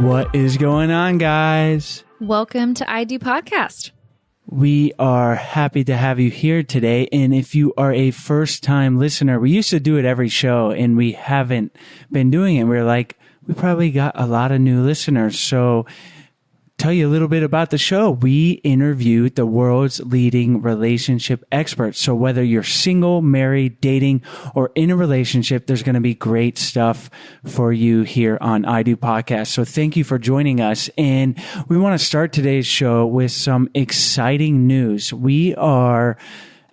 What is going on, guys? Welcome to I Do Podcast. We are happy to have you here today. And if you are a first-time listener, we used to do it every show, and we haven't been doing it. We're like, we probably got a lot of new listeners. So tell you a little bit about the show. We interview the world's leading relationship experts. So whether you're single, married, dating, or in a relationship, there's going to be great stuff for you here on I Do Podcast. So thank you for joining us. And we want to start today's show with some exciting news. We are,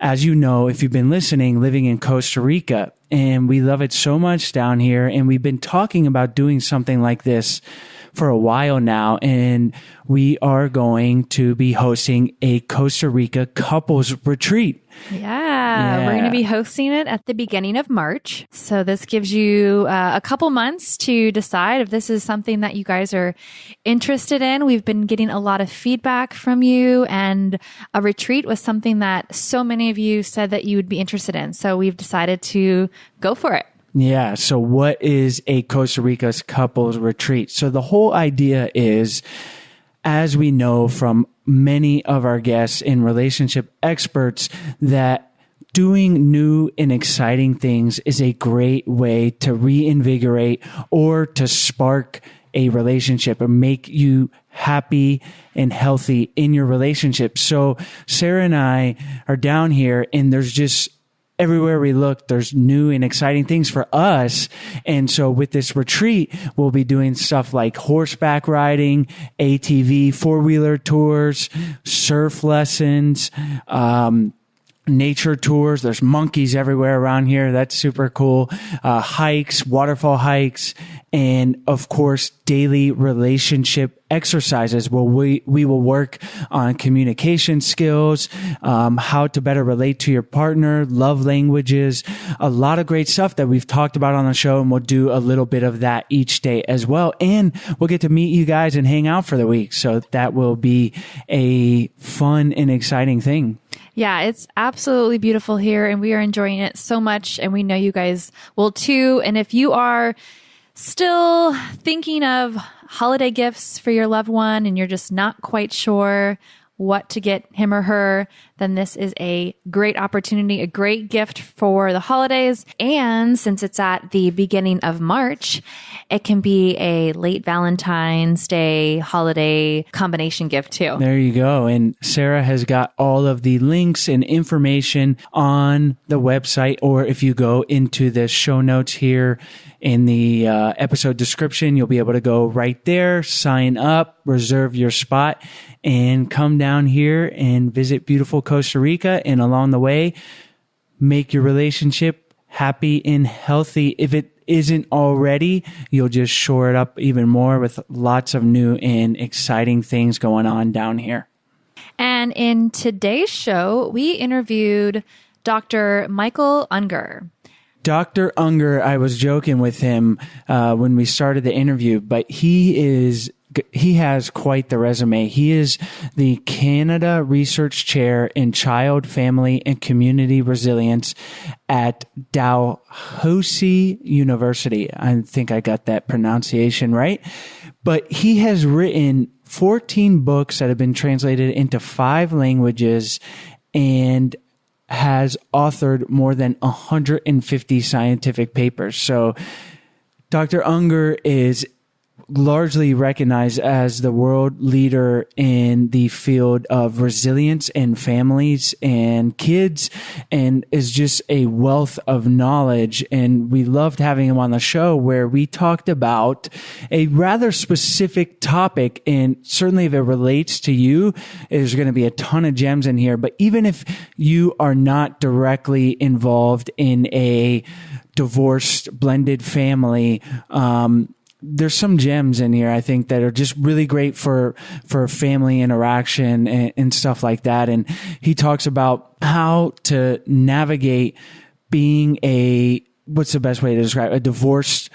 as you know, if you've been listening, living in Costa Rica, and we love it so much down here. And we've been talking about doing something like this for a while now, and we are going to be hosting a Costa Rica couples retreat. Yeah. We're going to be hosting it at the beginning of March. So this gives you a couple months to decide if this is something that you guys are interested in. We've been getting a lot of feedback from you, and a retreat was something that so many of you said that you would be interested in. So we've decided to go for it. Yeah. So what is a Costa Rica's couples retreat? So the whole idea is, as we know from many of our guests and relationship experts, that doing new and exciting things is a great way to reinvigorate or to spark a relationship or make you happy and healthy in your relationship. So Sarah and I are down here, and there's just everywhere we look, there's new and exciting things for us. And so with this retreat, we'll be doing stuff like horseback riding, ATV, four-wheeler tours, surf lessons, nature tours. There's monkeys everywhere around here. That's super cool. Hikes, waterfall hikes, and of course, daily relationship exercises where we will work on communication skills, how to better relate to your partner, love languages, a lot of great stuff that we've talked about on the show, and we'll do a little bit of that each day as well. And we'll get to meet you guys and hang out for the week. So that will be a fun and exciting thing. Yeah, it's absolutely beautiful here, and we are enjoying it so much, and we know you guys will too. And if you are still thinking of holiday gifts for your loved one and you're just not quite sure what to get him or her, then this is a great opportunity, a great gift for the holidays. And since it's at the beginning of March, it can be a late Valentine's Day holiday combination gift too. There you go. And Sarah has got all of the links and information on the website, or if you go into the show notes here in the episode description, you'll be able to go right there, sign up, reserve your spot, and come down here and visit beautiful Costa Rica. And along the way, make your relationship happy and healthy. If it isn't already, you'll just shore it up even more with lots of new and exciting things going on down here. And in today's show, we interviewed Dr. Michael Ungar. Dr. Ungar, I was joking with him when we started the interview, but he has quite the resume. He is the Canada Research Chair in Child, Family, and Community Resilience at Dalhousie University. I think I got that pronunciation right. But he has written 14 books that have been translated into 5 languages and has authored more than 150 scientific papers. So Dr. Ungar is largely recognized as the world leader in the field of resilience in families and kids, and is just a wealth of knowledge. And we loved having him on the show, where we talked about a rather specific topic. And certainly if it relates to you, there's going to be a ton of gems in here. But even if you are not directly involved in a divorced blended family, there's some gems in here, I think, that are just really great for family interaction and stuff like that. And he talks about how to navigate being what's the best way to describe a divorced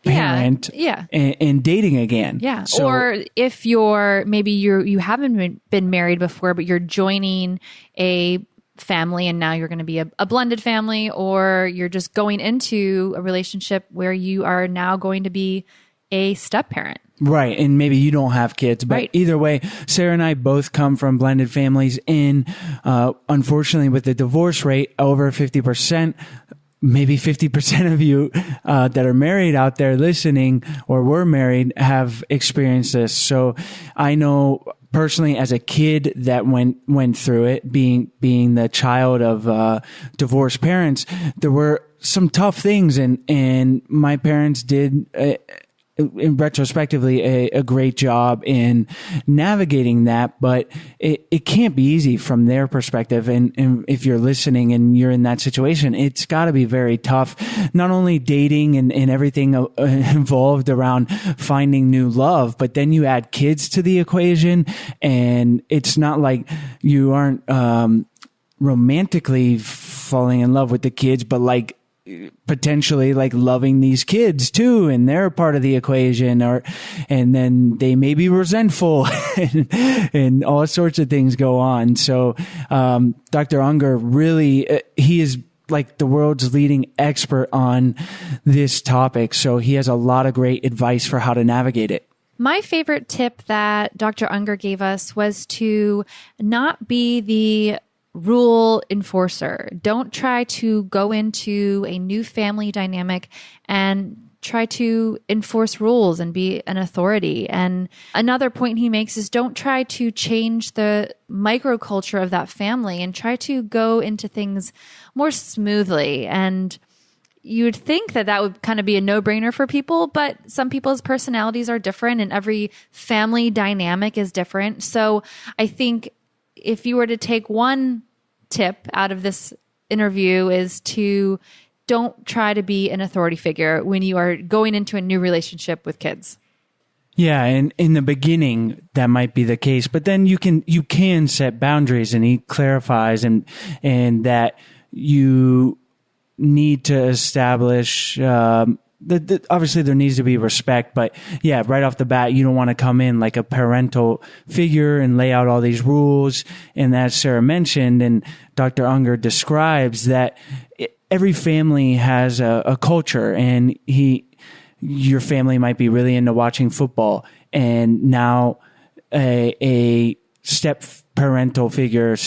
parent and dating again. Yeah. So, or if you haven't been married before, but you're joining a family and now you're going to be a blended family, or you're just going into a relationship where you are now going to be a step parent. Right. And maybe you don't have kids, but Right. either way, Sarah and I both come from blended families, and unfortunately with the divorce rate over 50%, maybe 50% of you that are married out there listening or were married have experienced this. So I know personally as a kid that went through it, being the child of divorced parents, there were some tough things, and my parents did in retrospectively a great job in navigating that, but it can't be easy from their perspective. And if you're listening and you're in that situation, it's got to be very tough, not only dating and everything involved around finding new love, but then you add kids to the equation, and it's not like you aren't romantically falling in love with the kids, but like potentially like loving these kids too, and they're part of the equation, and then they may be resentful and all sorts of things go on. So Dr. Ungar really, he is like the world's leading expert on this topic. So he has a lot of great advice for how to navigate it. My favorite tip that Dr. Ungar gave us was to not be the rule enforcer. Don't try to go into a new family dynamic and try to enforce rules and be an authority. And another point he makes is don't try to change the microculture of that family, and try to go into things more smoothly. And you would think that that would kind of be a no-brainer for people, but some people's personalities are different and every family dynamic is different. So I think if you were to take one tip out of this interview is to don't try to be an authority figure when you are going into a new relationship with kids. Yeah, and in the beginning that might be the case, but then you can set boundaries, and he clarifies and that you need to establish obviously there needs to be respect, but yeah, right off the bat, you don't want to come in like a parental figure and lay out all these rules. And as Sarah mentioned, and Dr. Ungar describes, that every family has a culture, and your family might be really into watching football, and now a step parental figure,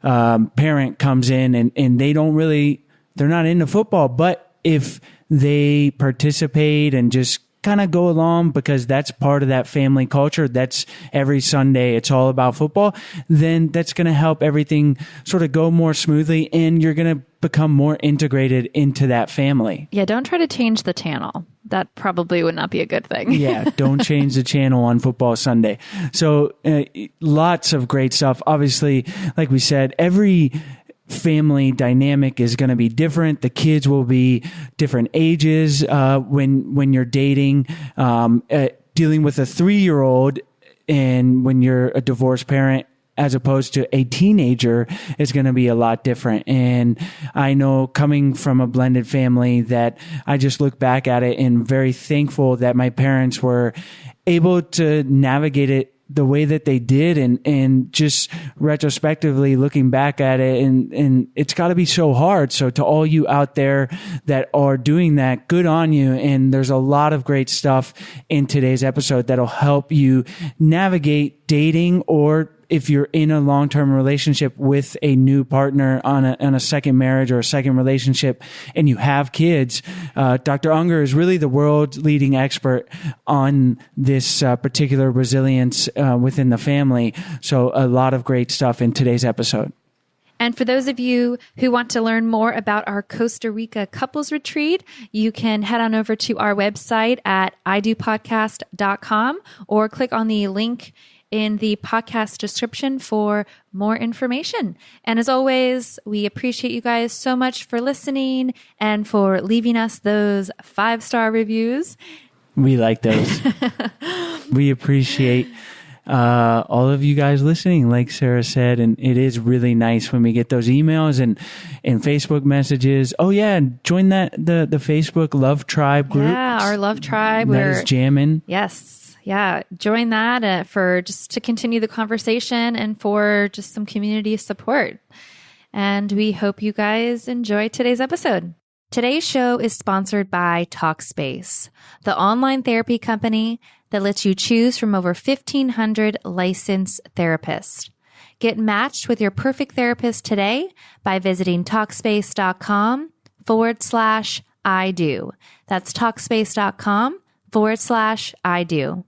parent comes in, and they're not into football, but if they participate and just kind of go along because that's part of that family culture, that's every Sunday, it's all about football, then that's going to help everything sort of go more smoothly, and you're going to become more integrated into that family. Yeah, don't try to change the channel. That probably would not be a good thing. Yeah, don't change the channel on football Sunday. So lots of great stuff. Obviously, like we said, every family dynamic is going to be different. The kids will be different ages when you're dating. Dealing with a 3-year-old, and when you're a divorced parent as opposed to a teenager, is going to be a lot different. And I know, coming from a blended family, that I just look back at it and very thankful that my parents were able to navigate it the way that they did, and just retrospectively looking back at it, and it's got to be so hard. So to all you out there that are doing that, good on you. And there's a lot of great stuff in today's episode that'll help you navigate dating, or if you're in a long-term relationship with a new partner on a second marriage or a second relationship, and you have kids. Dr. Ungar is really the world's leading expert on this particular resilience within the family. So a lot of great stuff in today's episode. And for those of you who want to learn more about our Costa Rica couples retreat, you can head on over to our website at idopodcast.com, or click on the link in the podcast description for more information. And as always, we appreciate you guys so much for listening and for leaving us those 5-star reviews. We like those. We appreciate all of you guys listening, like Sarah said, and it is really nice when we get those emails and Facebook messages. Oh yeah, and join the Facebook Love Tribe group. Yeah, our Love Tribe. We're jamming. Yes. Yeah, join that for just to continue the conversation and for just some community support. And we hope you guys enjoy today's episode. Today's show is sponsored by Talkspace, the online therapy company that lets you choose from over 1,500 licensed therapists. Get matched with your perfect therapist today by visiting Talkspace.com/I do. That's Talkspace.com/I do.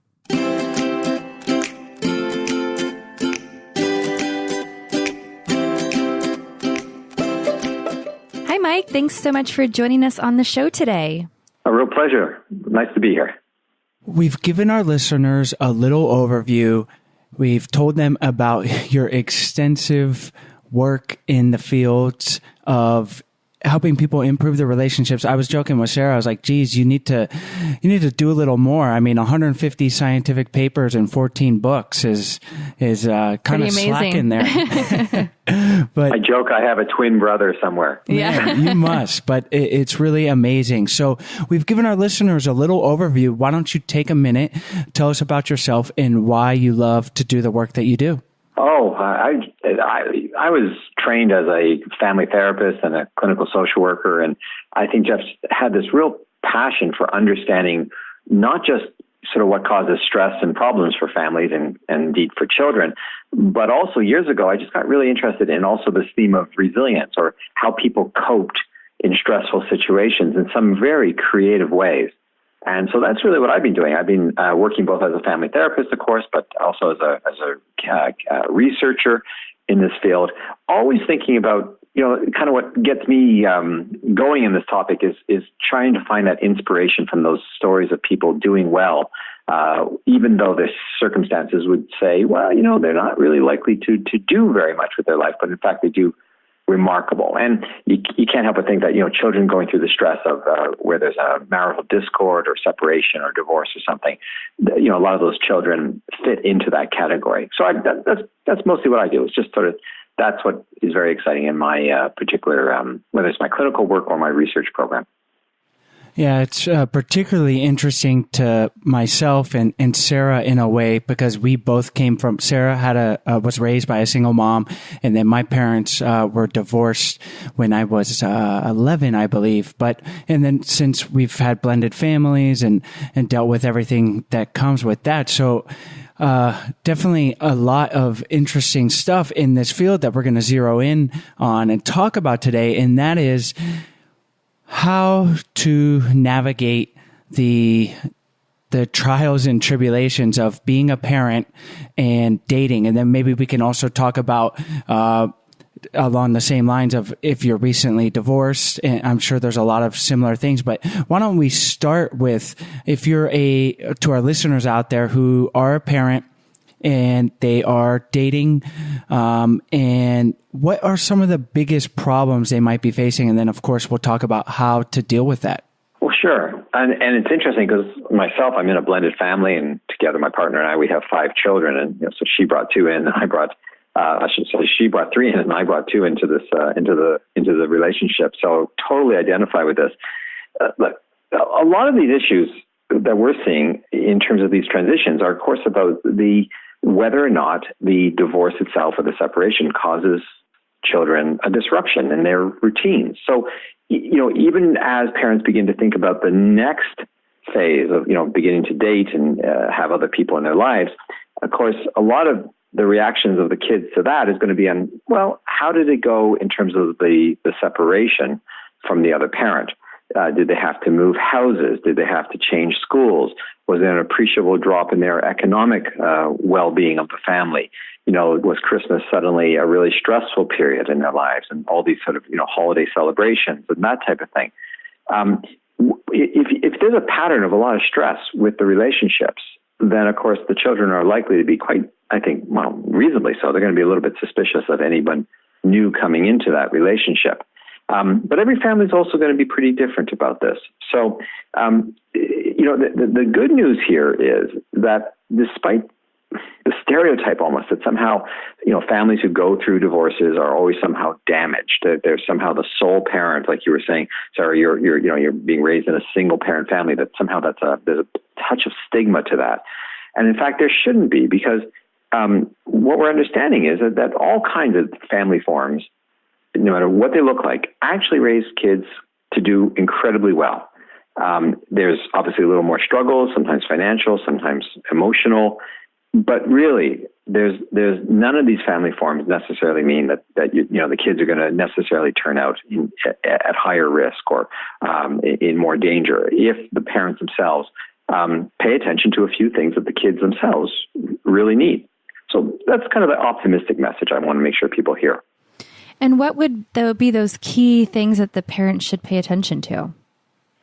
Hi, Mike. Thanks so much for joining us on the show today. A real pleasure. Nice to be here. We've given our listeners a little overview. We've told them about your extensive work in the fields of helping people improve their relationships. I was joking with Sarah. I was like, geez, you need to do a little more. I mean, 150 scientific papers and 14 books is kind of slacking there. But I joke I have a twin brother somewhere. Yeah, you must, but it's really amazing. So we've given our listeners a little overview. Why don't you take a minute, tell us about yourself and why you love to do the work that you do? Oh, I was trained as a family therapist and a clinical social worker, and I think Jeff had this real passion for understanding not just sort of what causes stress and problems for families and indeed for children, but also years ago, I just got really interested in also this theme of resilience, or how people coped in stressful situations in some very creative ways. And so that's really what I've been doing. I've been working both as a family therapist, of course, but also as a researcher in this field, always thinking about, kind of what gets me going in this topic is trying to find that inspiration from those stories of people doing well, even though the circumstances would say, well, they're not really likely to do very much with their life, but in fact they do remarkable. And you can't help but think that, children going through the stress of where there's a marital discord or separation or divorce or something, a lot of those children fit into that category. So that's mostly what I do. It's just sort of, that's what is very exciting in my particular, whether it's my clinical work or my research program. Yeah, it's particularly interesting to myself and Sarah in a way, because we both came from, Sarah was raised by a single mom, and then my parents were divorced when I was 11, I believe. And then since we've had blended families and dealt with everything that comes with that. So definitely a lot of interesting stuff in this field that we're going to zero in on and talk about today, and that is how to navigate the trials and tribulations of being a parent and dating. And then maybe we can also talk about along the same lines of if you're recently divorced, and I'm sure there's a lot of similar things, but why don't we start with, if you're to our listeners out there who are a parent and they are dating, and what are some of the biggest problems they might be facing? And then, of course, we'll talk about how to deal with that. Well, sure. And it's interesting because myself, I'm in a blended family, and together my partner and I, we have 5 children. And so she brought 2 in, and I brought, she brought 3 in, and I brought 2 into this, into the relationship. So totally identify with this. Look, a lot of these issues that we're seeing in terms of these transitions are, of course, about whether or not the divorce itself or the separation causes children a disruption in their routines. So, even as parents begin to think about the next phase of, beginning to date and have other people in their lives, of course, a lot of the reactions of the kids to that is going to be on, well, how did it go in terms of the separation from the other parent? Did they have to move houses? Did they have to change schools? Was there an appreciable drop in their economic well-being of the family? Was Christmas suddenly a really stressful period in their lives, and all these sort of, holiday celebrations and that type of thing? If there's a pattern of a lot of stress with the relationships, then of course the children are likely to be quite, I think, reasonably so. They're going to be a little bit suspicious of anyone new coming into that relationship. But every family is also going to be pretty different about this. So, the good news here is that despite the stereotype almost that somehow, families who go through divorces are always somehow damaged. They're somehow the sole parent, like you were saying, Sarah, you're being raised in a single parent family, that somehow there's a touch of stigma to that. And in fact, there shouldn't be, because what we're understanding is that all kinds of family forms, no matter what they look like, actually raise kids to do incredibly well. There's obviously a little more struggle, sometimes financial, sometimes emotional, but really there's none of these family forms necessarily mean that the kids are going to necessarily turn out at higher risk or in more danger if the parents themselves pay attention to a few things that the kids themselves really need. So that's kind of the optimistic message I want to make sure people hear. And what would be those key things that the parents should pay attention to?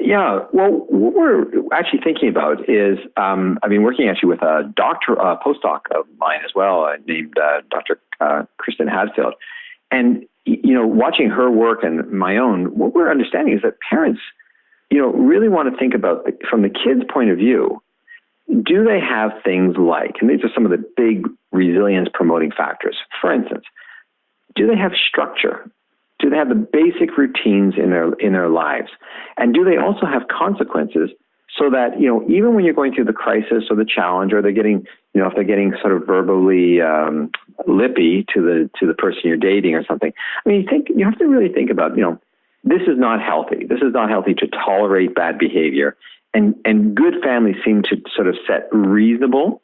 Yeah, well, what we're actually thinking about is I've been working actually with a postdoc of mine as well, named Dr. Kristen Hadfield. And, watching her work and my own, what we're understanding is that parents, really want to think about, from the kid's point of view, do they have things like, and these are some of the big resilience promoting factors. For instance, do they have structure? Do they have the basic routines in their lives? And do they also have consequences so that, even when you're going through the crisis or the challenge, or they're getting, if they're getting sort of verbally lippy to the person you're dating or something, I mean, you have to really think about, this is not healthy. This is not healthy to tolerate bad behavior. And good families seem to sort of set reasonable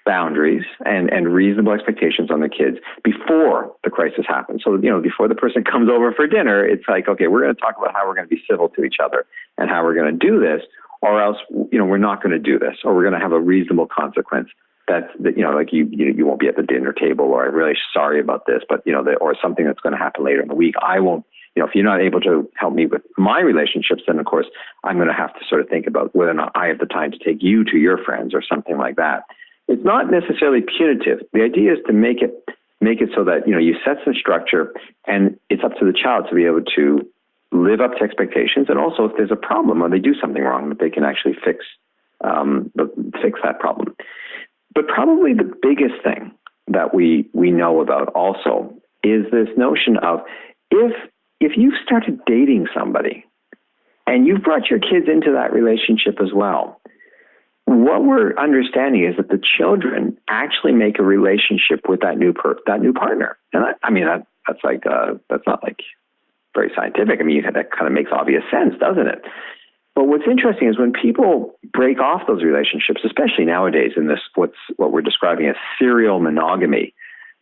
boundaries and reasonable expectations on their kids before the crisis happens. So, before the person comes over for dinner, it's like, okay, we're going to talk about how we're going to be civil to each other and how we're going to do this, or else, we're not going to do this, or we're going to have a reasonable consequence that like you won't be at the dinner table, or I'm really sorry about this, but, or something that's going to happen later in the week. I won't, if you're not able to help me with my relationships, then of course I'm going to have to sort of think about whether or not I have the time to take you to your friends or something like that. It's not necessarily punitive. The idea is to make it so that, you set some structure, and it's up to the child to be able to live up to expectations. And also, if there's a problem or they do something wrong, that they can actually fix that problem. But probably the biggest thing that we know about also is this notion of if you've started dating somebody and you've brought your kids into that relationship as well, what we're understanding is that the children actually make a relationship with that new partner. And that's not like very scientific. I mean, that kind of makes obvious sense, doesn't it? But what's interesting is when people break off those relationships, especially nowadays in this, what we're describing as serial monogamy,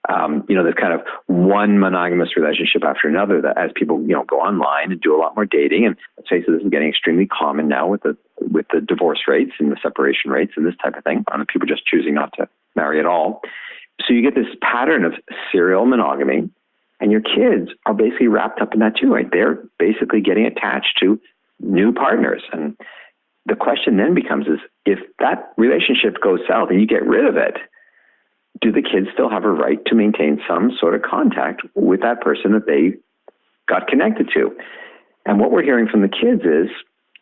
there's kind of one monogamous relationship after another, that as people, go online and do a lot more dating, and let's face it, this is getting extremely common now with the divorce rates and the separation rates and this type of thing, on people just choosing not to marry at all. So you get this pattern of serial monogamy, and your kids are basically wrapped up in that too, right? They're basically getting attached to new partners. And the question then becomes is, if that relationship goes south and you get rid of it, do the kids still have a right to maintain some sort of contact with that person that they got connected to? And what we're hearing from the kids is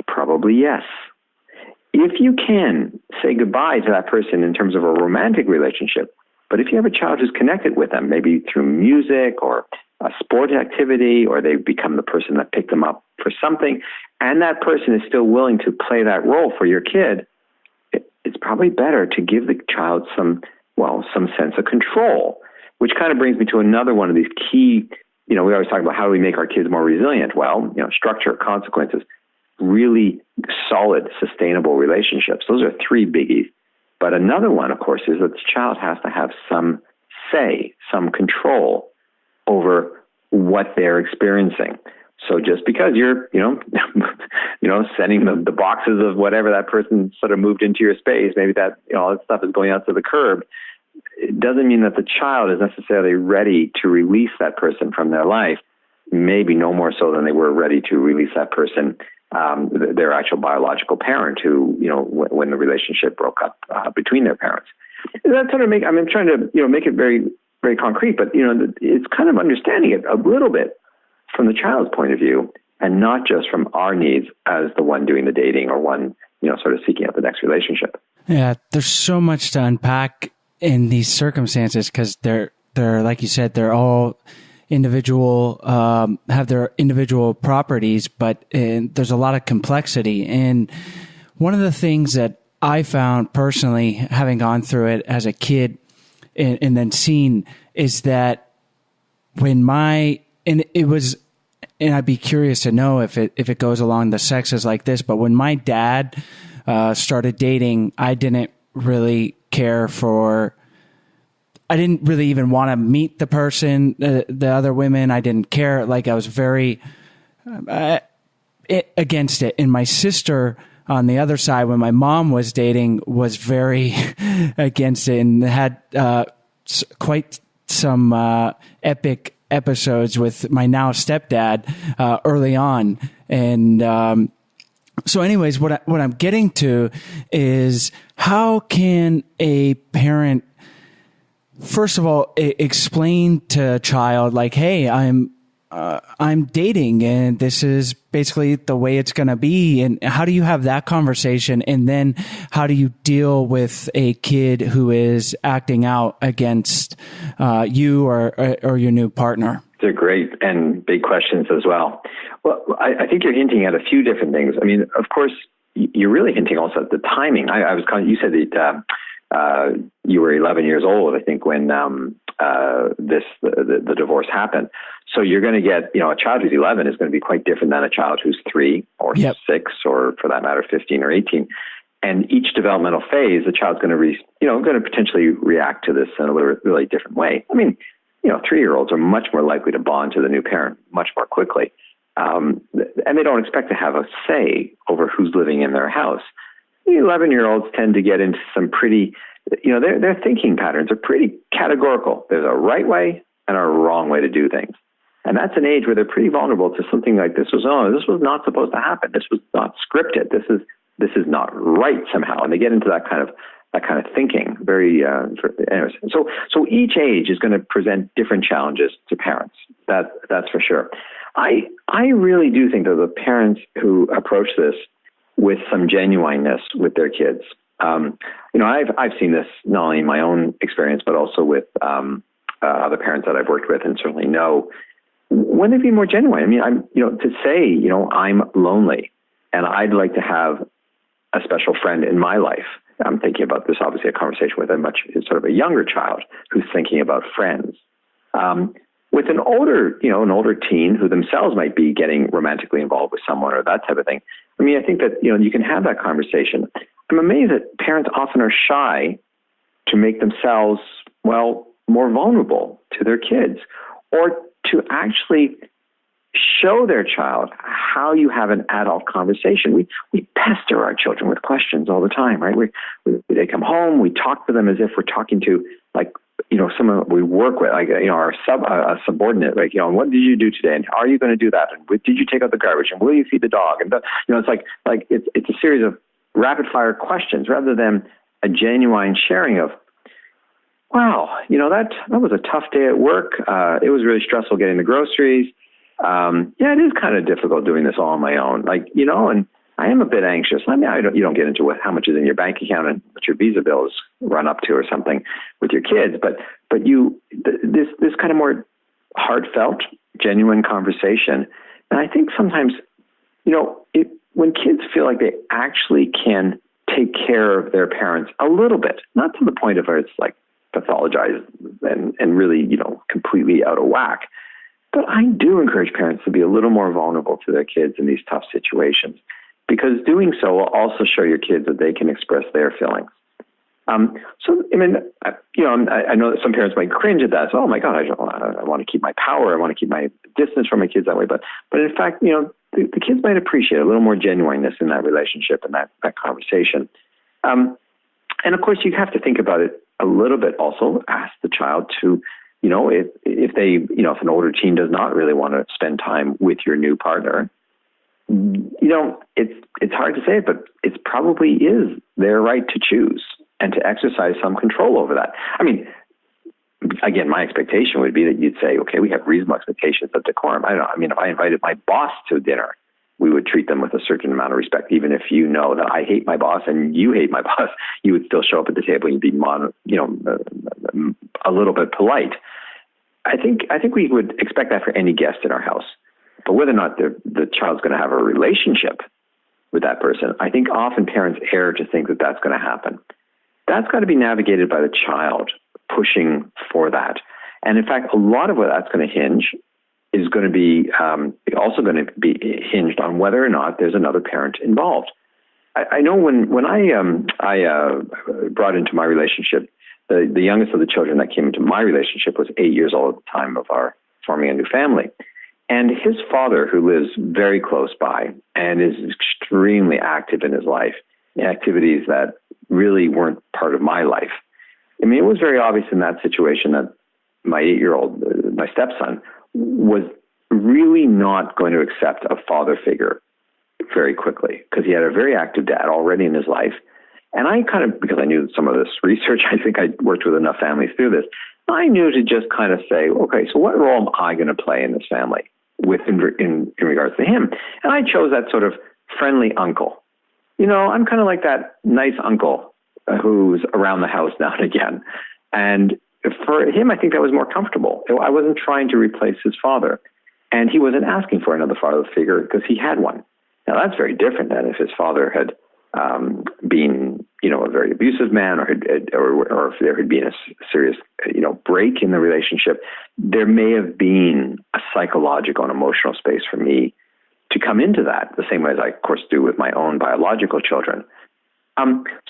probably yes. If you can say goodbye to that person in terms of a romantic relationship, but if you have a child who's connected with them, maybe through music or a sport activity, or they become the person that picked them up for something, and that person is still willing to play that role for your kid, it's probably better to give the child some sense of control, which kind of brings me to another one of these key, we always talk about how do we make our kids more resilient? Well, structure, consequences, really solid, sustainable relationships. Those are three biggies. But another one, of course, is that the child has to have some say, some control over what they're experiencing. So just because you're, sending the boxes of whatever that person sort of moved into your space, maybe that, all that stuff is going out to the curb, it doesn't mean that the child is necessarily ready to release that person from their life, maybe no more so than they were ready to release that person, their actual biological parent who, when the relationship broke up between their parents. That sort of I'm trying to, make it very, very concrete, but, it's kind of understanding it a little bit from the child's point of view and not just from our needs as the one doing the dating or one, sort of seeking out the next relationship. Yeah, there's so much to unpack in these circumstances because they're like you said, they're all individual, have their individual properties, but there's a lot of complexity. And one of the things that I found personally, having gone through it as a kid and then seen, is that it was and I'd be curious to know if it goes along the sexes like this, but when my dad started dating, I didn't really I didn't really even want to meet the person, the other women. I didn't care. Like, I was very against it. And my sister on the other side, when my mom was dating, was very against it and had quite some epic episodes with my now stepdad early on. And so anyways, what I'm getting to is, how can a parent, first of all, explain to a child, like, hey, I'm dating and this is basically the way it's going to be. And how do you have that conversation? And then how do you deal with a kid who is acting out against you or your new partner? They're great and big questions as well. Well, I think you're hinting at a few different things. I mean, of course, you're really hinting also at the timing. You said that you were 11 years old, I think, when the divorce happened. So you're going to get, a child who's 11 is going to be quite different than a child who's 3 or 6, or for that matter, 15 or 18. And each developmental phase, the child's going to potentially react to this in a really different way. I mean, 3-year-olds are much more likely to bond to the new parent much more quickly. And they don't expect to have a say over who's living in their house. 11-year-olds tend to get into some pretty, their thinking patterns are pretty categorical. There's a right way and a wrong way to do things. And that's an age where they're pretty vulnerable to something like this was not supposed to happen. This was not scripted. This is not right somehow. And they get into that kind of thinking very, anyways. So each age is going to present different challenges to parents. That's for sure. I really do think that the parents who approach this with some genuineness with their kids, I've seen this not only in my own experience, but also with other parents that I've worked with, and certainly know when they be more genuine. I mean, to say, I'm lonely and I'd like to have a special friend in my life. I'm thinking about this, obviously, a conversation with sort of a younger child who's thinking about friends. With an older teen who themselves might be getting romantically involved with someone or that type of thing. I mean, I think that, you can have that conversation. I'm amazed that parents often are shy to make themselves, more vulnerable to their kids, or to actually show their child how you have an adult conversation. We pester our children with questions all the time, right? They come home, we talk to them as if we're talking to, someone we work with, our subordinate, what did you do today? And are you going to do that? And did you take out the garbage? And will you feed the dog? And it's a series of rapid fire questions rather than a genuine sharing of, wow, that was a tough day at work. It was really stressful getting the groceries. It is kind of difficult doing this all on my own. And I am a bit anxious. I mean, you don't get into how much is in your bank account and what your Visa bills run up to or something with your kids, but this kind of more heartfelt, genuine conversation. And I think sometimes, when kids feel like they actually can take care of their parents a little bit, not to the point of where it's like pathologized and really, completely out of whack. But I do encourage parents to be a little more vulnerable to their kids in these tough situations, because doing so will also show your kids that they can express their feelings. I know that some parents might cringe at that. So, oh my God, I want to keep my power. I want to keep my distance from my kids that way. But in fact, the kids might appreciate a little more genuineness in that relationship and that conversation. And of course, you have to think about it a little bit also. Ask the child to, if an older teen does not really want to spend time with your new partner, it's hard to say, but it probably is their right to choose and to exercise some control over that. I mean, again, my expectation would be that you'd say, okay, we have reasonable expectations of decorum. If I invited my boss to dinner, we would treat them with a certain amount of respect. Even if you know that I hate my boss and you hate my boss, you would still show up at the table and be, a little bit polite. I think we would expect that for any guest in our house. But whether or not the child's going to have a relationship with that person, I think often parents err to think that that's going to happen. That's got to be navigated by the child pushing for that. And in fact, a lot of what that's going to hinge is going to be also going to be hinged on whether or not there's another parent involved. I know when I brought into my relationship, the youngest of the children that came into my relationship was 8 years old at the time of our forming a new family. And his father, who lives very close by and is extremely active in his life, in activities that really weren't part of my life. I mean, it was very obvious in that situation that my 8-year-old, my stepson, was really not going to accept a father figure very quickly, because he had a very active dad already in his life. And I kind of, because I knew some of this research, I think I worked with enough families through this, I knew to just kind of say, okay, so what role am I going to play in this family in regards to him? And I chose that sort of friendly uncle. You know, I'm kind of like that nice uncle who's around the house now and again. And for him, I think that was more comfortable. I wasn't trying to replace his father. And he wasn't asking for another father figure because he had one. Now, that's very different than if his father had been, you know, a very abusive man, or if there had been a serious, you know, break in the relationship. There may have been a psychological and emotional space for me to come into that, the same way as I, of course, do with my own biological children.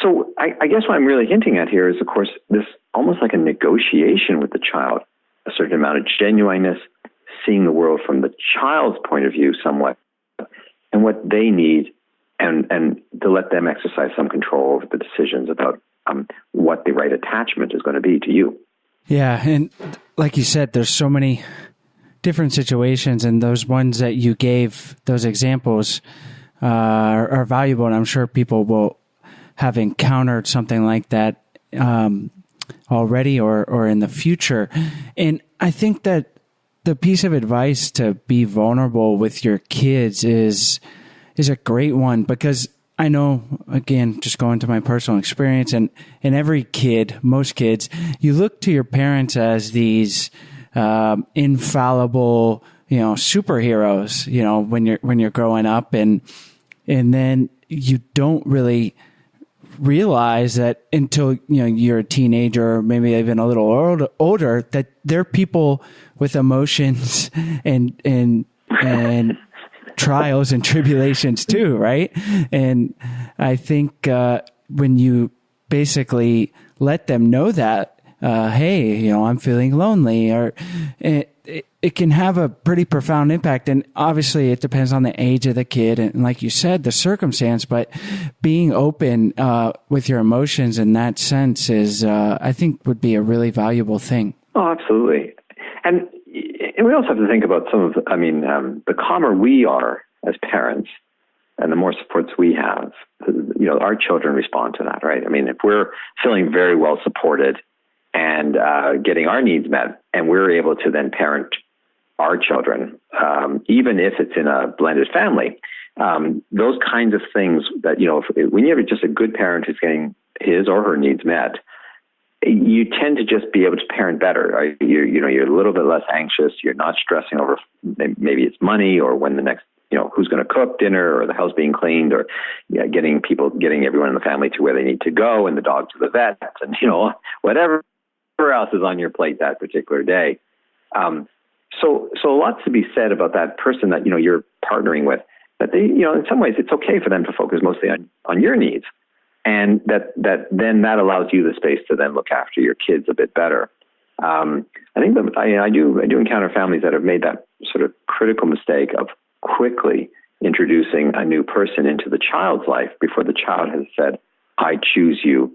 So I guess what I'm really hinting at here is, of course, this almost like a negotiation with the child, a certain amount of genuineness, seeing the world from the child's point of view somewhat, and what they need, and to let them exercise some control over the decisions about what the right attachment is going to be to you. Yeah, and like you said, there's so many different situations, and those ones that you gave, those examples, are valuable, and I'm sure people will have encountered something like that already or in the future. And I think that the piece of advice to be vulnerable with your kids is a great one, because I know, again, just going to my personal experience, and every kid, most kids, you look to your parents as these infallible, you know, superheroes, you know, when you're growing up, and then you don't really realize that until, you know, you're a teenager, or maybe even a little older, that they're people with emotions and trials and tribulations too, right? And I think when you basically let them know that, hey, you know, I'm feeling lonely, or it can have a pretty profound impact. And obviously it depends on the age of the kid, and like you said, the circumstance, but being open with your emotions in that sense is, I think, would be a really valuable thing. Oh, absolutely. And we also have to think about some of, the calmer we are as parents and the more supports we have, you know, our children respond to that, right? I mean, if we're feeling very well supported and getting our needs met, and we're able to then parent our children, even if it's in a blended family, those kinds of things that, you know, when you have just a good parent who's getting his or her needs met, you tend to just be able to parent better. Right? You're a little bit less anxious. You're not stressing over maybe it's money, or when the next, you know, who's going to cook dinner, or the house being cleaned, or getting everyone in the family to where they need to go, and the dog to the vet, and, you know, whatever else is on your plate that particular day. So lots to be said about that person that, you know, you're partnering with, that they, you know, in some ways it's okay for them to focus mostly on your needs. And that then that allows you the space to then look after your kids a bit better. I think that I do encounter families that have made that sort of critical mistake of quickly introducing a new person into the child's life before the child has said, I choose you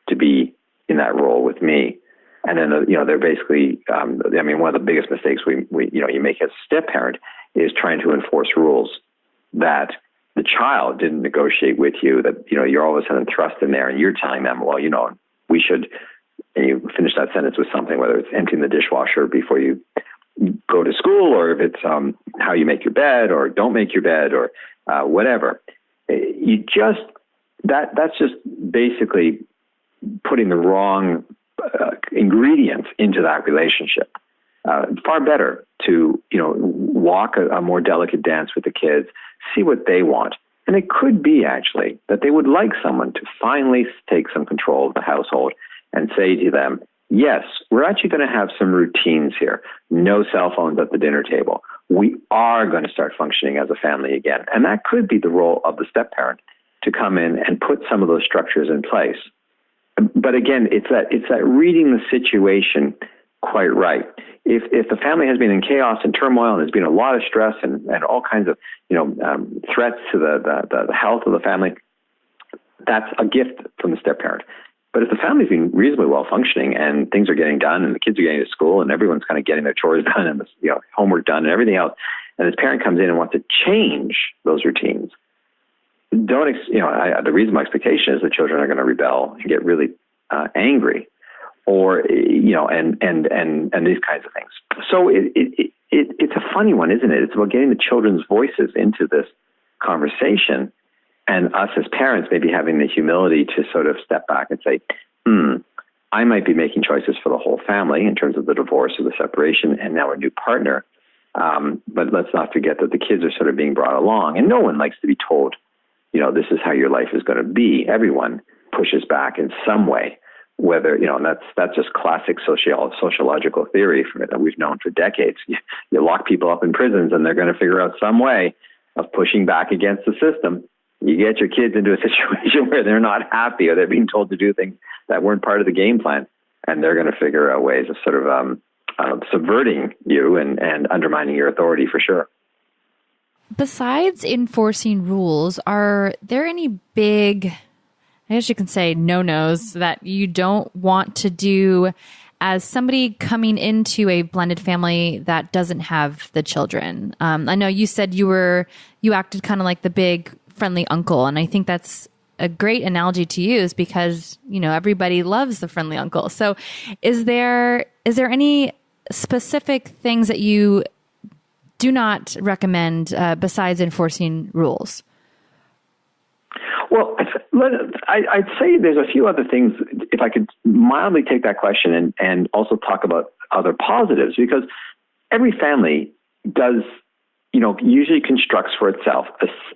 to be in that role with me. And then, you know, they're basically, one of the biggest mistakes you make as a step parent is trying to enforce rules that the child didn't negotiate with you, that, you know, you're all of a sudden thrust in there and you're telling them, well, you know, we should, and you finish that sentence with something, whether it's emptying the dishwasher before you go to school, or if it's how you make your bed, or don't make your bed, or whatever. That's just basically putting the wrong ingredients into that relationship. Far better to, you know, walk a more delicate dance with the kids, see what they want. And it could be actually that they would like someone to finally take some control of the household and say to them, yes, we're actually going to have some routines here. No cell phones at the dinner table. we are going to start functioning as a family again. And that could be the role of the step-parent to come in and put some of those structures in place. But again, it's that reading the situation quite right. If the family has been in chaos and turmoil and there's been a lot of stress and all kinds of threats to the health of the family, that's a gift from the step-parent. But if the family's been reasonably well functioning and things are getting done and the kids are getting to school and everyone's kind of getting their chores done and homework done and everything else, and this parent comes in and wants to change those routines, the reasonable expectation is the children are going to rebel and get really angry, or and these kinds of things. So it's a funny one, isn't it? It's about getting the children's voices into this conversation, and us as parents maybe having the humility to sort of step back and say, I might be making choices for the whole family in terms of the divorce or the separation and now a new partner. But let's not forget that the kids are sort of being brought along, and no one likes to be told, this is how your life is going to be. Everyone pushes back in some way, whether, and that's just classic sociological theory that we've known for decades. You lock people up in prisons and they're going to figure out some way of pushing back against the system. You get your kids into a situation where they're not happy or they're being told to do things that weren't part of the game plan, and they're going to figure out ways of sort of subverting you and undermining your authority for sure. Besides enforcing rules, are there any big, I guess you can say, no-nos that you don't want to do as somebody coming into a blended family that doesn't have the children? I know you said you acted kind of like the big friendly uncle, and I think that's a great analogy to use because everybody loves the friendly uncle. So is there any specific things that you do not recommend besides enforcing rules? Well, I'd say there's a few other things, if I could mildly take that question and also talk about other positives, because every family does, usually constructs for itself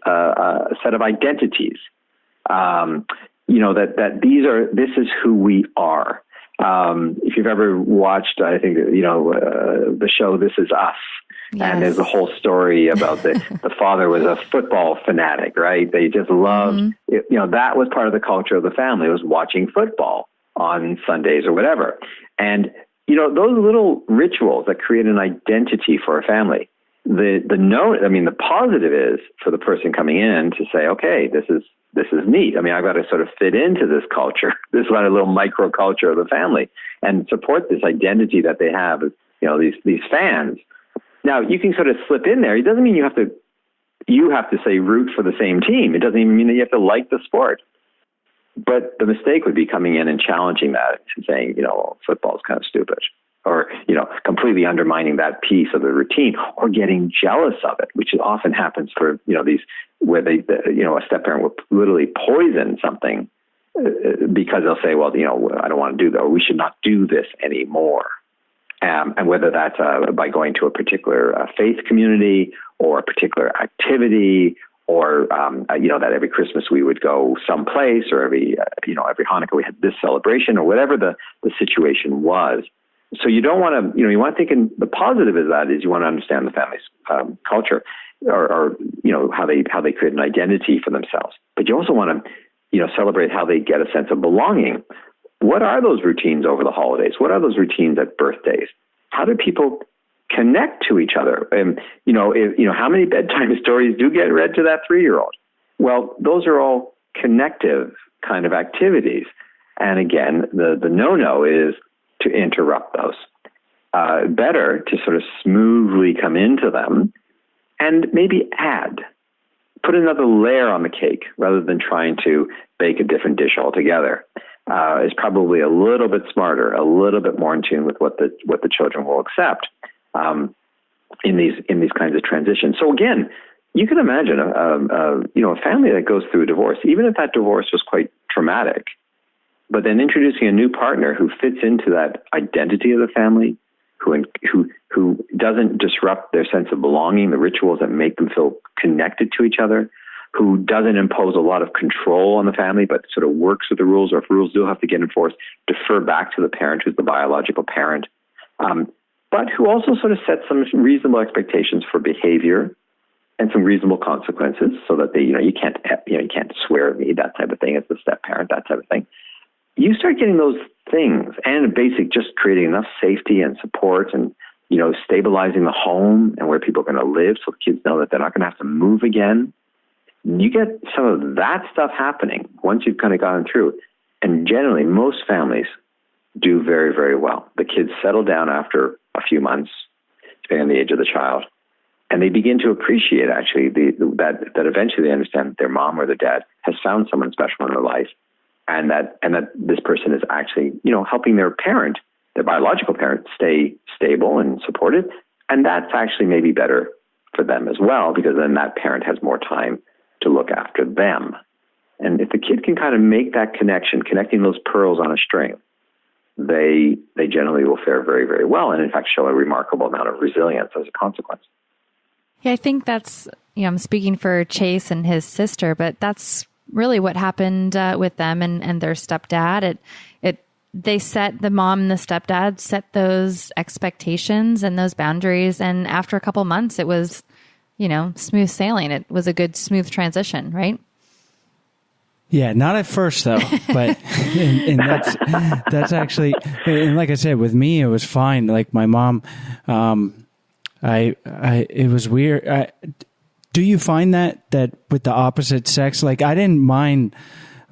a set of identities, this is who we are. If you've ever watched, I think, the show This Is Us, yes. And there's a whole story about the father was a football fanatic, right? They just loved, that was part of the culture of the family, was watching football on Sundays or whatever. And, those little rituals that create an identity for a family, the positive is for the person coming in to say, okay, this is neat. I mean, I've got to sort of fit into this culture, this kind of little microculture of the family, and support this identity that they have, these fans. Now, you can sort of slip in there. It doesn't mean you have to say root for the same team. It doesn't even mean that you have to like the sport. But the mistake would be coming in and challenging that and saying, football is kind of stupid, or, completely undermining that piece of the routine, or getting jealous of it, which often happens for, these, where a step-parent will literally poison something because they'll say, well, I don't want to do that, or we should not do this anymore. And whether that's by going to a particular faith community or a particular activity, or, that every Christmas we would go someplace, or every Hanukkah we had this celebration, or whatever the situation was. So you don't want to, you want to think in the positive of that is you want to understand the family's culture, or how they create an identity for themselves. But you also want to, celebrate how they get a sense of belonging. What are those routines over the holidays? What are those routines at birthdays? How do people connect to each other? And, how many bedtime stories do get read to that 3-year-old? Well, those are all connective kind of activities. And again, the no-no is to interrupt those. Better to sort of smoothly come into them and maybe put another layer on the cake rather than trying to bake a different dish altogether. Is probably a little bit smarter, a little bit more in tune with what the children will accept in these kinds of transitions. So again, you can imagine a family that goes through a divorce, even if that divorce was quite traumatic, but then introducing a new partner who fits into that identity of the family, who doesn't disrupt their sense of belonging, the rituals that make them feel connected to each other, who doesn't impose a lot of control on the family, but sort of works with the rules, or if rules do have to get enforced, defer back to the parent who's the biological parent. but who also sort of sets some reasonable expectations for behavior and some reasonable consequences, so that they, you can't swear at me, that type of thing, as the step parent, that type of thing. You start getting those things, and basic, just creating enough safety and support, and stabilizing the home and where people are going to live, so the kids know that they're not going to have to move again. You get some of that stuff happening once you've kind of gone through. And generally, most families do very, very well. The kids settle down after a few months, depending on the age of the child, and they begin to appreciate, actually, that eventually they understand that their mom or their dad has found someone special in their life, and that this person is actually, helping their parent, their biological parent, stay stable and supported. And that's actually maybe better for them as well, because then that parent has more time to look after them. And if the kid can kind of make that connection, connecting those pearls on a string, they generally will fare very, very well, and in fact show a remarkable amount of resilience as a consequence. Yeah, I think that's, I'm speaking for Chase and his sister, but that's really what happened with them and their stepdad. The mom and the stepdad set those expectations and those boundaries. And after a couple months, it was, smooth sailing. It was a good, smooth transition, right? Yeah, not at first though, but and that's actually, and like I said, with me, it was fine. Like my mom, it was weird. Do you find that with the opposite sex? Like, I didn't mind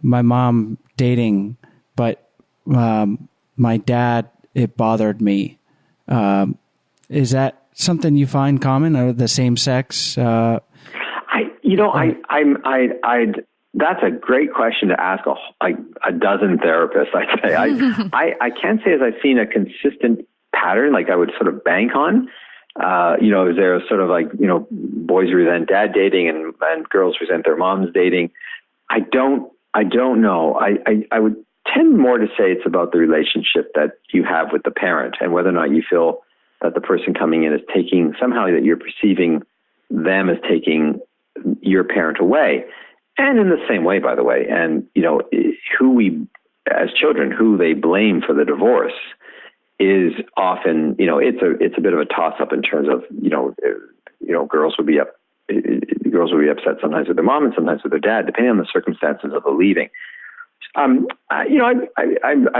my mom dating, but my dad, it bothered me. Is that something you find common, or the same sex? That's a great question to ask a dozen therapists, I'd say. I can't say as I've seen a consistent pattern, like I would sort of bank on. Is there sort of boys resent dad dating and girls resent their moms dating? I don't know. I would tend more to say it's about the relationship that you have with the parent, and whether or not you feel that the person coming in is taking, somehow that you're perceiving them as taking your parent away. And in the same way, by the way, and who we, as children, who they blame for the divorce is often, it's a bit of a toss-up in terms of, girls would be upset sometimes with their mom and sometimes with their dad, depending on the circumstances of the leaving. I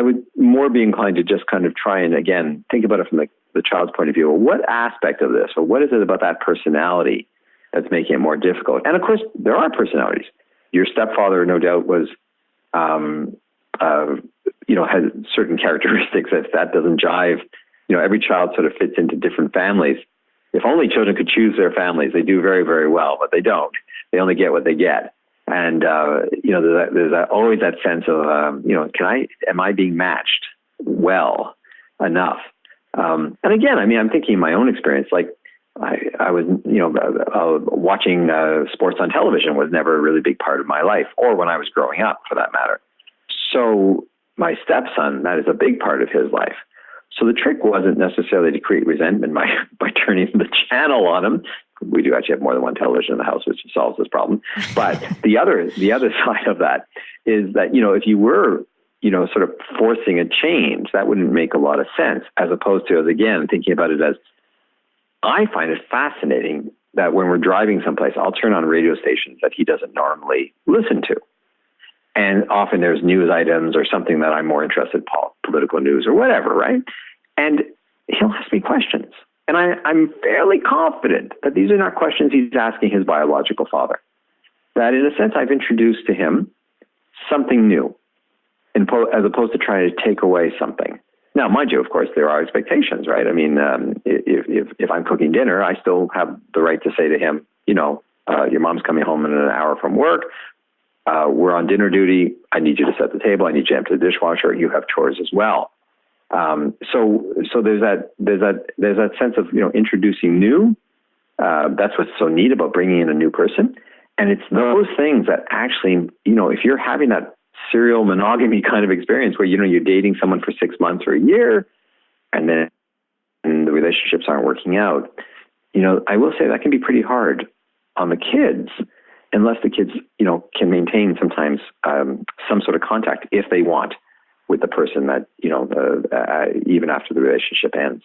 would more be inclined to just kind of try and, again, think about it from the child's point of view. Well, what aspect of this, or what is it about that personality that's making it more difficult? And of course, there are personalities. Your stepfather, no doubt, was, has certain characteristics. If that doesn't jive, every child sort of fits into different families. If only children could choose their families, they do very, very well, but they don't. They only get what they get. And, there's always that sense of, am I being matched well enough? And again, I'm thinking in my own experience, like I was, watching sports on television was never a really big part of my life, or when I was growing up, for that matter. So my stepson, that is a big part of his life. So the trick wasn't necessarily to create resentment by turning the channel on him. We do actually have more than one television in the house, which solves this problem. But the other side of that is that, if you were, sort of forcing a change, that wouldn't make a lot of sense, as opposed to, as again, thinking about it as, I find it fascinating that when we're driving someplace, I'll turn on radio stations that he doesn't normally listen to. And often there's news items or something that I'm more interested in, political news or whatever, right? And he'll ask me questions. And I'm fairly confident that these are not questions he's asking his biological father. That in a sense, I've introduced to him something new, as opposed to trying to take away something. Now, mind you, of course, there are expectations, right? If I'm cooking dinner, I still have the right to say to him, your mom's coming home in an hour from work. We're on dinner duty. I need you to set the table. I need you to empty the dishwasher. You have chores as well. So there's that sense of, introducing new. That's what's so neat about bringing in a new person. And it's those things that actually, if you're having that serial monogamy kind of experience where, you're dating someone for 6 months or a year, and then the relationships aren't working out, I will say that can be pretty hard on the kids, unless the kids, can maintain sometimes some sort of contact, if they want, with the person that, even after the relationship ends.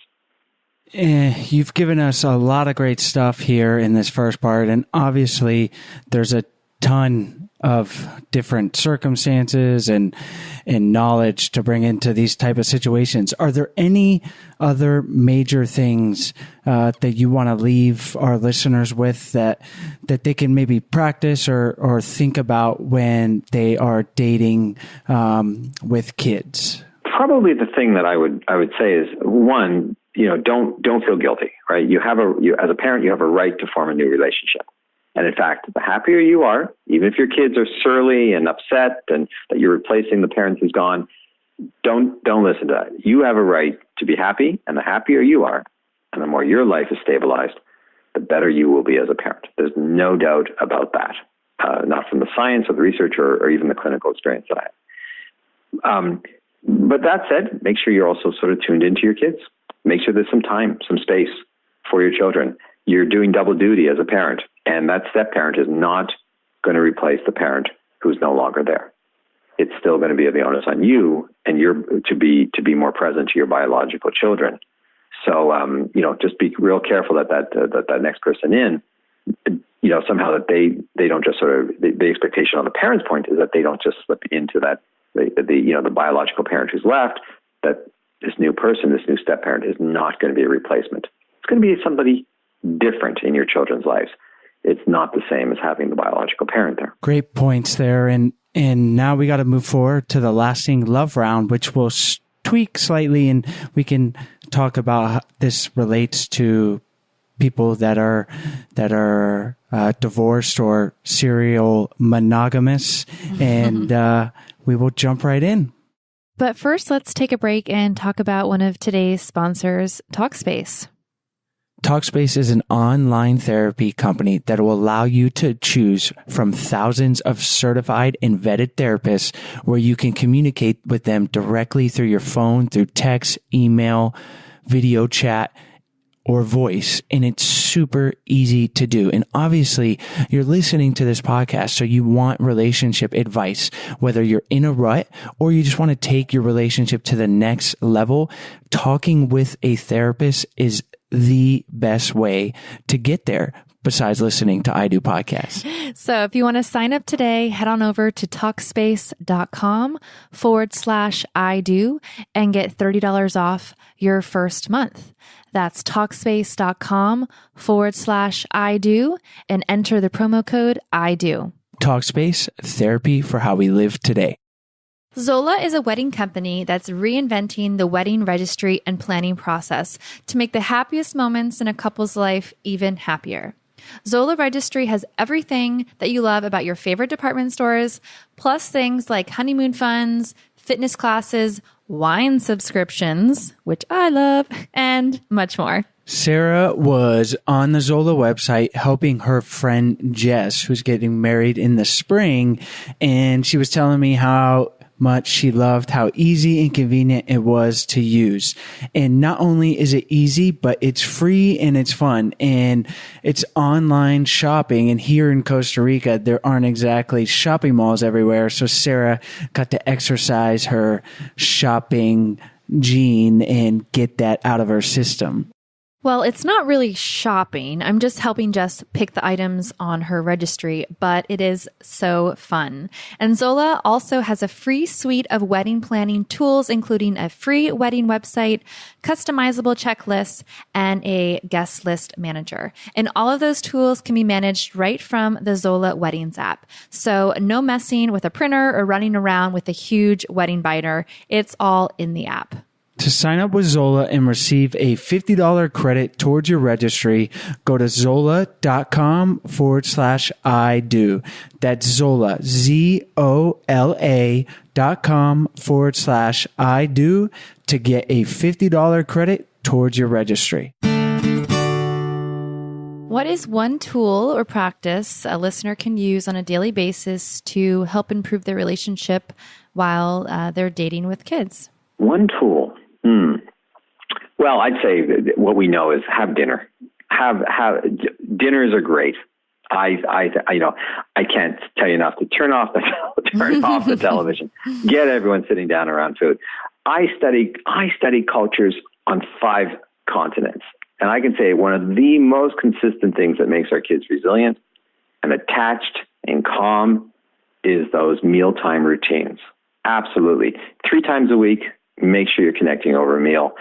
You've given us a lot of great stuff here in this first part, and obviously there's a ton of different circumstances and knowledge to bring into these type of situations. Are there any other major things that you want to leave our listeners with that they can maybe practice or think about when they are dating with kids? Probably the thing that I would say is, one, don't feel guilty, right? As a parent, you have a right to form a new relationship. And in fact, the happier you are, even if your kids are surly and upset and that you're replacing the parent who's gone, don't listen to that. You have a right to be happy, and the happier you are, and the more your life is stabilized, the better you will be as a parent. There's no doubt about that, not from the science or the research or even the clinical experience that I have. But that said, make sure you're also sort of tuned into your kids. Make sure there's some time, some space for your children. You're doing double duty as a parent, and that step parent is not going to replace the parent who's no longer there. It's still going to be the onus on you, and you're to be more present to your biological children. So, just be real careful that next person in, somehow that they don't just sort of the expectation on the parent's point is that they don't just slip into that the biological parent who's left, that this new person, this new step parent is not going to be a replacement. It's going to be somebody different in your children's lives. It's not the same as having the biological parent there. Great points there. And now we got to move forward to the lasting love round, which will tweak slightly, and we can talk about how this relates to people that are divorced or serial monogamous. And we will jump right in. But first, let's take a break and talk about one of today's sponsors, Talkspace. Talkspace is an online therapy company that will allow you to choose from thousands of certified and vetted therapists where you can communicate with them directly through your phone, through text, email, video chat, or voice. And it's super easy to do. And obviously you're listening to this podcast, so you want relationship advice, whether you're in a rut or you just want to take your relationship to the next level. Talking with a therapist is the best way to get there, besides listening to I Do podcasts. So if you want to sign up today, head on over to Talkspace.com/I Do and get $30 off your first month. That's Talkspace.com/I Do and enter the promo code I Do. Talkspace, therapy for how we live today. Zola is a wedding company that's reinventing the wedding registry and planning process to make the happiest moments in a couple's life even happier. Zola Registry has everything that you love about your favorite department stores, plus things like honeymoon funds, fitness classes, wine subscriptions, which I love, and much more. Sarah was on the Zola website helping her friend Jess, who's getting married in the spring, and she was telling me how much she loved how easy and convenient it was to use. And not only is it easy, but it's free and it's fun, and it's online shopping. And here in Costa Rica, there aren't exactly shopping malls everywhere. So Sarah got to exercise her shopping gene and get that out of her system. Well, it's not really shopping. I'm just helping Jess pick the items on her registry, but it is so fun. And Zola also has a free suite of wedding planning tools, including a free wedding website, customizable checklists, and a guest list manager. And all of those tools can be managed right from the Zola Weddings app. So no messing with a printer or running around with a huge wedding binder. It's all in the app. To sign up with Zola and receive a $50 credit towards your registry, go to zola.com/I do. That's Zola, ZOLA.com/I do to get a $50 credit towards your registry. What is one tool or practice a listener can use on a daily basis to help improve their relationship while they're dating with kids? One tool. Well, I'd say what we know is have dinner. Dinners are great. I can't tell you enough to turn off the television. Get everyone sitting down around food. I study cultures on 5 continents. And I can say one of the most consistent things that makes our kids resilient and attached and calm is those mealtime routines. Absolutely. 3 times a week, make sure you're connecting over a meal.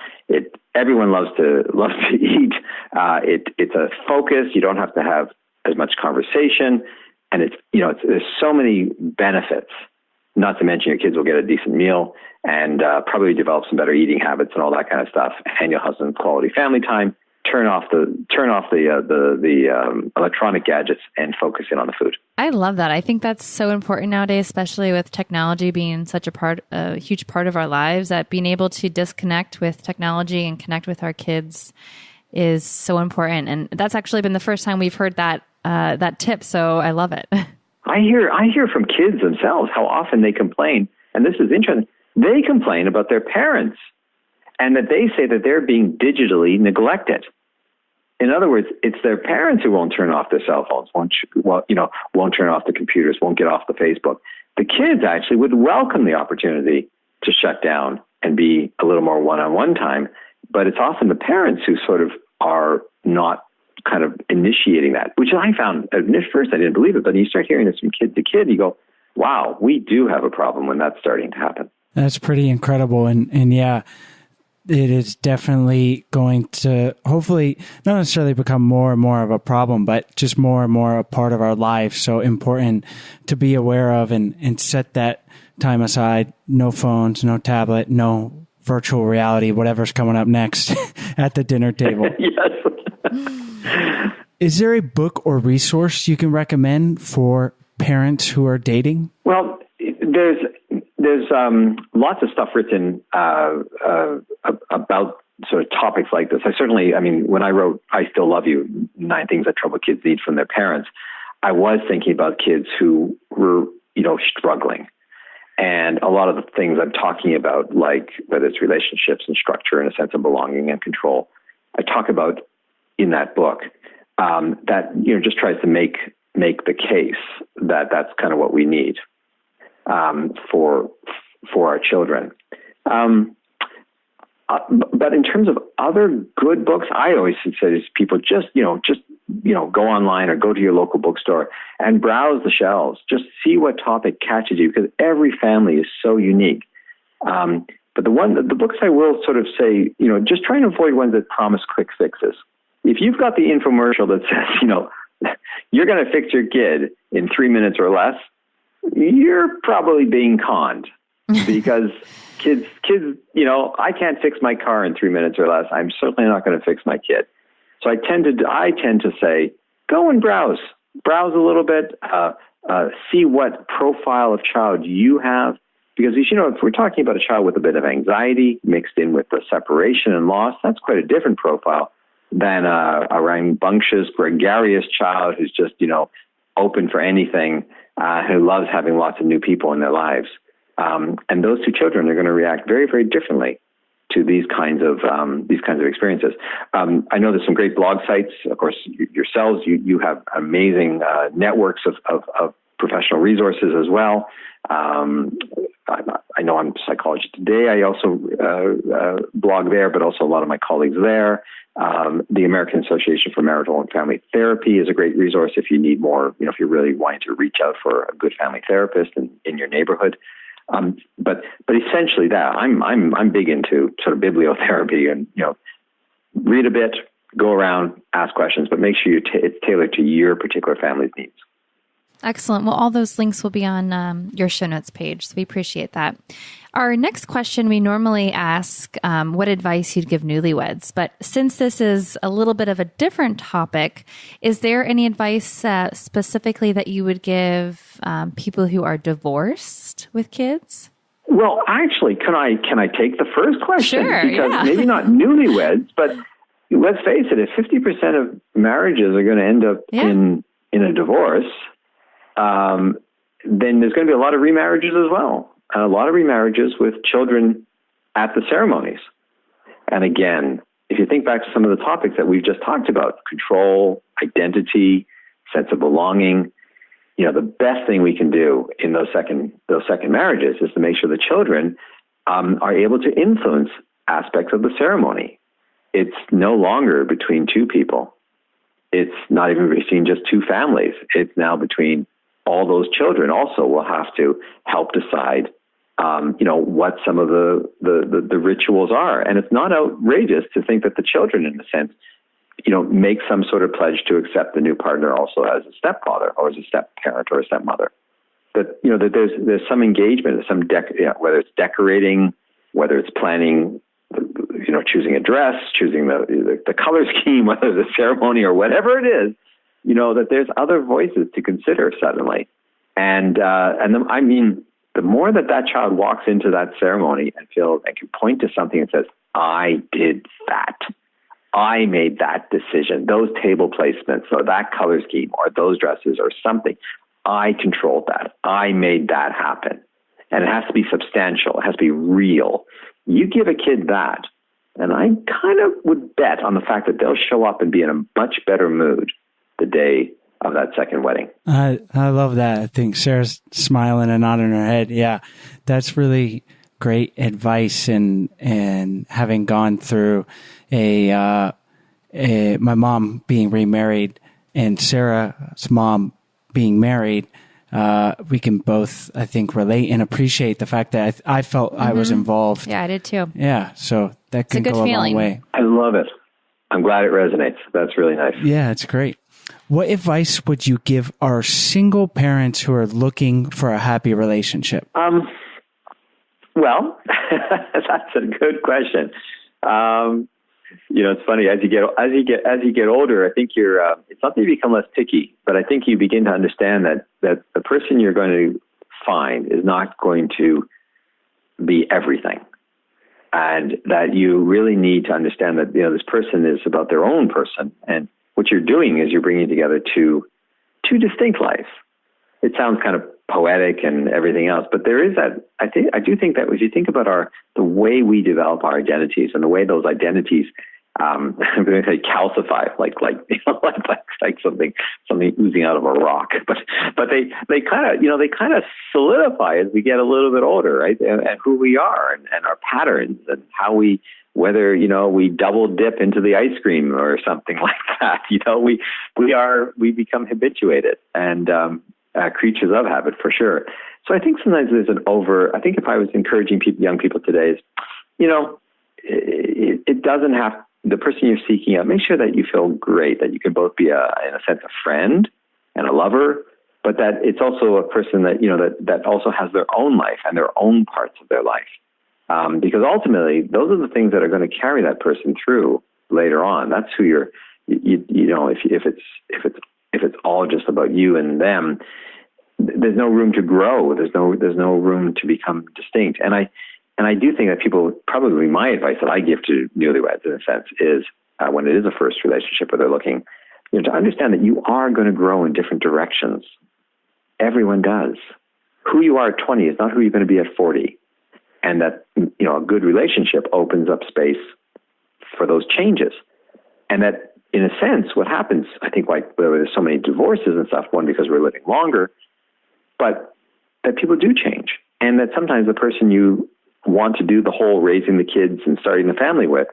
Everyone loves to eat. It's a focus. You don't have to have as much conversation, and there's so many benefits. Not to mention your kids will get a decent meal and probably develop some better eating habits and all that kind of stuff. And you'll have some quality family time. Turn off the electronic gadgets and focus in on the food. I love that. I think that's so important nowadays, especially with technology being such a huge part of our lives, that being able to disconnect with technology and connect with our kids is so important. And that's actually been the first time we've heard that tip. So I love it. I hear from kids themselves how often they complain, and this is interesting. They complain about their parents, and that they say that they're being digitally neglected. In other words, it's their parents who won't turn off their cell phones, won't turn off the computers, won't get off the Facebook. The kids actually would welcome the opportunity to shut down and be a little more one-on-one time, but it's often the parents who sort of are not kind of initiating that, which I found, at first I didn't believe it, but you start hearing this from kid to kid, you go, wow, we do have a problem when that's starting to happen. That's pretty incredible. And yeah, it is definitely going to hopefully not necessarily become more and more of a problem, but just more and more a part of our life. So important to be aware of and set that time aside. No phones, no tablet, no virtual reality, whatever's coming up next at the dinner table. Yes. Is there a book or resource you can recommend for parents who are dating? Well, there's lots of stuff written about sort of topics like this. When I wrote I Still Love You, 9 Things That Trouble Kids Need from Their Parents, I was thinking about kids who were, struggling. And a lot of the things I'm talking about, like whether it's relationships and structure and a sense of belonging and control, I talk about in that book, that, just tries to make the case that that's kind of what we need for our children. But in terms of other good books, I always say to people, just go online or go to your local bookstore and browse the shelves. Just see what topic catches you, because every family is so unique. But the books I will sort of say, just try and avoid ones that promise quick fixes. If you've got the infomercial that says, you're going to fix your kid in 3 minutes or less, you're probably being conned, because kids, I can't fix my car in 3 minutes or less. I'm certainly not going to fix my kid. So I tend to say, go and browse a little bit, see what profile of child you have. Because, if we're talking about a child with a bit of anxiety mixed in with the separation and loss, that's quite a different profile than a rambunctious, gregarious child who's just, open for anything, who loves having lots of new people in their lives. And those two children are going to react very, very differently to these kinds of experiences. I know there's some great blog sites. Of course, yourselves, you have amazing networks of professional resources as well. I know on Psychology Today, I also blog there, but also a lot of my colleagues there. The American Association for Marital and Family Therapy is a great resource if you need more, if you're really wanting to reach out for a good family therapist in your neighborhood. But essentially that I'm big into sort of bibliotherapy and, read a bit, go around, ask questions, but make sure it's tailored to your particular family's needs. Excellent. Well, all those links will be on your show notes page, so we appreciate that. Our next question, we normally ask what advice you'd give newlyweds, but since this is a little bit of a different topic, is there any advice specifically that you would give people who are divorced with kids? Well, actually, can I take the first question? Sure, because maybe not newlyweds, but let's face it, if 50% of marriages are going to end up in a divorce, then there's going to be a lot of remarriages as well. A lot of remarriages with children at the ceremonies. And again, if you think back to some of the topics that we've just talked about, control, identity, sense of belonging, the best thing we can do in those second marriages is to make sure the children are able to influence aspects of the ceremony. it's no longer between two people. It's not even between just two families. It's now between all those children. Also will have to help decide, what some of the rituals are. And it's not outrageous to think that the children, in a sense, make some sort of pledge to accept the new partner also as a stepfather or as a step-parent or a stepmother. That there's some engagement, some whether it's decorating, whether it's planning, choosing a dress, choosing the color scheme, whether the ceremony or whatever it is, that there's other voices to consider suddenly. And the more that child walks into that ceremony and can point to something and says, I did that. I made that decision, those table placements or that color scheme or those dresses or something. I controlled that. I made that happen. And it has to be substantial. It has to be real. You give a kid that, and I kind of would bet on the fact that they'll show up and be in a much better mood the day of that second wedding. I love that. I think Sarah's smiling and nodding her head. Yeah, that's really great advice. And having gone through my mom being remarried and Sarah's mom being married, we can both, I think, relate and appreciate the fact that I felt I was involved. Yeah, I did too. Yeah, so that can go a long way. I love it. I'm glad it resonates. That's really nice. Yeah, it's great. What advice would you give our single parents who are looking for a happy relationship? Well, that's a good question. It's funny as you get older. I think it's not that you become less picky, but I think you begin to understand that the person you're going to find is not going to be everything, and that you really need to understand that this person is about their own person, and what you're doing is you're bringing together two distinct lives. It sounds kind of poetic and everything else, but there is that. I do think that if you think about the way we develop our identities and the way those identities, I'm going to say calcify, like something oozing out of a rock, but they kind of solidify as we get a little bit older, right? And who we are and our patterns and how whether we double dip into the ice cream or something like that. We become habituated and creatures of habit for sure. So I think sometimes there's I think if I was encouraging young people today is, it doesn't have, the person you're seeking out, make sure that you feel great, that you can both be in a sense, a friend and a lover, but that it's also a person that, that also has their own life and their own parts of their life. Because ultimately, those are the things that are going to carry that person through later on. That's who if it's all just about you and them, there's no room to grow. There's no room to become distinct. And I do think that people, probably my advice that I give to newlyweds in a sense is when it is a first relationship where they're looking, to understand that you are going to grow in different directions. Everyone does. Who you are at 20 is not who you're going to be at 40. And that, a good relationship opens up space for those changes. And that, in a sense, what happens, I think, like there's so many divorces and stuff, one, because we're living longer, but that people do change. And that sometimes the person you want to do the whole raising the kids and starting the family with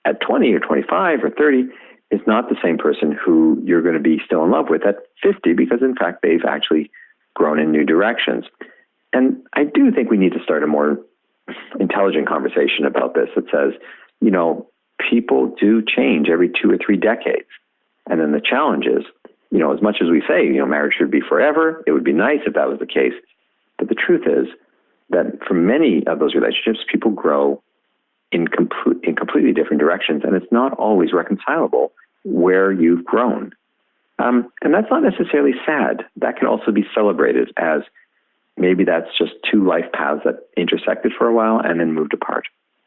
at 20 or 25 or 30 is not the same person who you're going to be still in love with at 50, because in fact, they've actually grown in new directions. And I do think we need to start a more intelligent conversation about this that says, people do change every 2 or 3 decades. And then the challenge is, as much as we say, marriage should be forever, it would be nice if that was the case. But the truth is that for many of those relationships, people grow in completely different directions, and it's not always reconcilable where you've grown. And that's not necessarily sad. That can also be celebrated as maybe that's just two life paths that intersected for a while and then moved apart.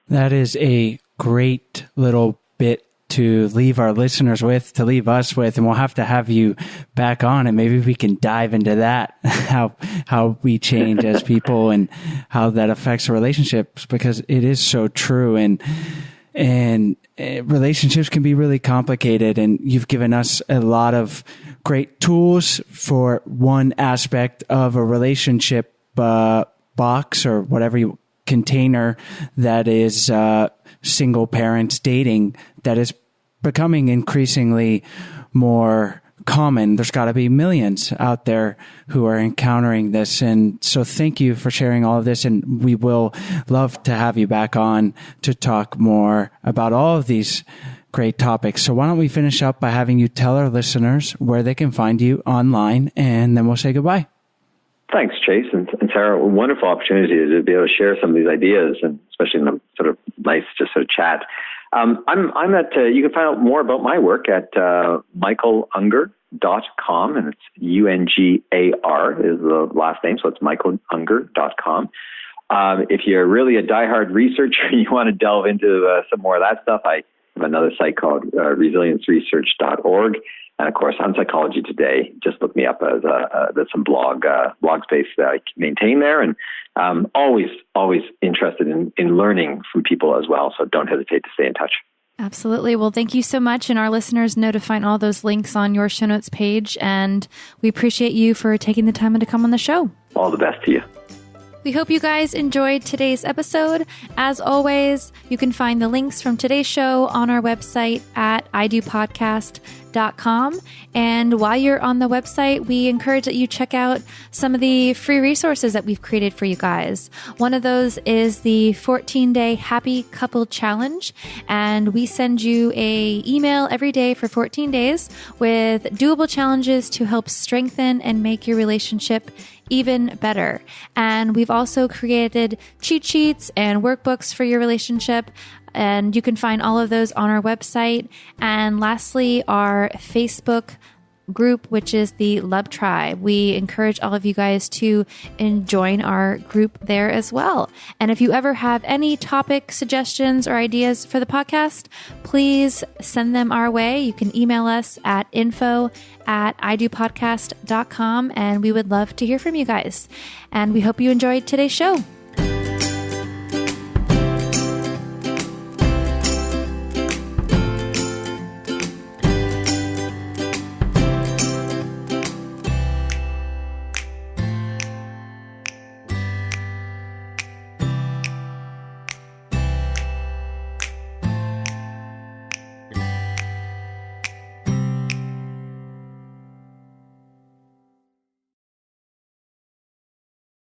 That is a great little bit to leave our listeners with, to leave us with, and we'll have to have you back on and maybe we can dive into that, how we change as people and how that affects our relationships, because it is so true. And relationships can be really complicated, and you've given us a lot of great tools for one aspect of a relationship box or whatever container that is single parents dating that is becoming increasingly more common. There's got to be millions out there who are encountering this. And so thank you for sharing all of this. And we will love to have you back on to talk more about all of these great topics. So why don't we finish up by having you tell our listeners where they can find you online, and then we'll say goodbye. Thanks, Chase and Sarah. A wonderful opportunity to be able to share some of these ideas, and especially in a sort of nice, just sort of chat. I'm at, you can find out more about my work at michaelungar.com, and it's Ungar is the last name, so it's michaelungar.com. If you're really a diehard researcher and you want to delve into some more of that stuff, I have another site called resilienceresearch.org. And of course, on Psychology Today, just look me up as there's some blog space that I maintain there, and always interested in learning from people as well. So don't hesitate to stay in touch. Absolutely. Well, thank you so much. And our listeners know to find all those links on your show notes page. And we appreciate you for taking the time to come on the show. All the best to you. We hope you guys enjoyed today's episode. As always, you can find the links from today's show on our website at idopodcast.com. And while you're on the website, we encourage that you check out some of the free resources that we've created for you guys. One of those is the 14-day Happy Couple Challenge. And we send you an email every day for 14 days with doable challenges to help strengthen and make your relationship even better. And we've also created cheat sheets and workbooks for your relationship. And you can find all of those on our website. And lastly, our Facebook group, which is the Love Tribe. We encourage all of you guys to join our group there as well. And if you ever have any topic suggestions or ideas for the podcast, please send them our way. You can email us at info@idopodcast.com, and we would love to hear from you guys. And we hope you enjoyed today's show.